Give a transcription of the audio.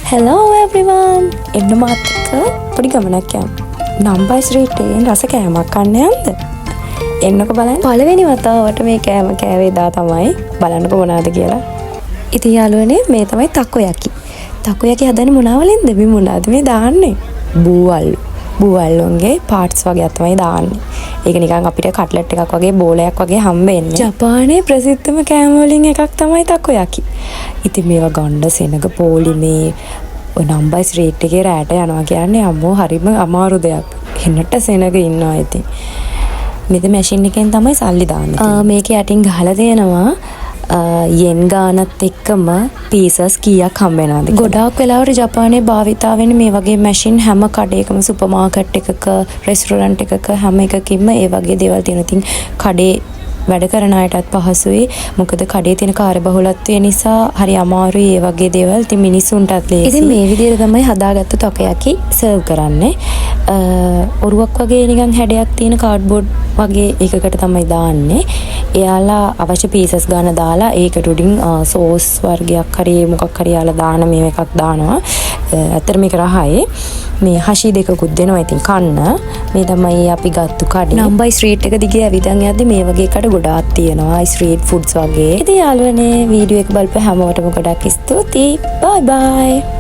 Hello everyone! එන්න මාත් එක්ක පොඩි ගමනක් යමු. නම්බයි ස්ට්‍රීට් එකෙන් රස කෑමක් කන්න යන්නද? එන්නකෝ බලන්න. පළවෙනි වතාවට මේ කෑම කෑවේ දා තමයි. බලන්නකෝ මොනවද කියලා. ඉතින් යාළුවනේ මේ තමයි ටකොයකි. ටකොයකි හදන්නේ මොනවා වලින්ද? මේ මොනවද මේ දාන්නේ? බූවල්ලු. බූවල්ලුන්ගේ පාර්ට්ස් වගේ තමයි දාන්නේ. ඒක නිකන් අපිට කට්ලට් එකක් වගේ බෝලයක් වගේ හම්බෙන්නේ. ජපානයේ ප්‍රසිද්ධම කෑම වලින් එකක් තමයි ටකොයකි. ඉතින් මේවා ගන්න සෙනග පොලිමේ ඔය නම්බයි ස්ට්‍රීට් එකේ රැට යනවා කියන්නේ අම්මෝ හරිම අමාරු දෙයක්. හෙන්නට සෙනග ඉන්නවා ඉතින්. මෙතන මැෂින් එකෙන් තමයි සල්ලි දාන්නේ. මේක යටින් ගහලා තියෙනවා යෙන් ගානත් එක්කම පීසස් කීයක් හම්බ වෙනවද. ගොඩාක් වෙලාවට ජපානයේ භාවිතා වෙන මේ වගේ මැෂින් හැම කඩේකම සුපර් මාකට් එකක රෙස්ටොරන්ට් එකක හැම එකකින්ම ඒ වගේ දේවල් තියෙනවා. ඉතින් කඩේ වැඩ කරන අයටත් පහසුයි. මොකද කඩේ තියෙන කාර්යබහුලත්වය නිසා හරි අමාරුයි ඒ වගේ දේවල්. ඉතින් මිනිස්සුන්ටත් ලේසි. ඉතින් මේ විදිහට තමයි හදාගත්තු ටොකයකි සර්ව් කරන්නේ. ඔරුවක් වගේ නිකන් හැඩයක් තියෙන කාඩ්බෝඩ් වගේ එකකට තමයි දාන්නේ. එයාලා අවශ්‍ය පීසස් ගන්න දාලා ඒකට උඩින් සෝස් වර්ගයක් හරි මොකක් හරි යාලා දාන මේ එකක් දානවා. ඇත්තට මේක රහයි. මේ හෂි දෙකකුත් දෙනවා ඉතින් කන්න. මේ තමයි අපි ගත්තු කඩේ. නම්බයි ස්ට්‍රීට් එක දිගේ ඇවිදන් යද්දි මේ වගේ කඩ ගොඩාක් තියෙනවා. ස්ට්‍රීට් ෆුඩ්ස් වගේ. ඉතින් යාළුවනේ වීඩියෝ එක බලපුවා හැමෝටම ගොඩක් ස්තුතියි. බයි බයි.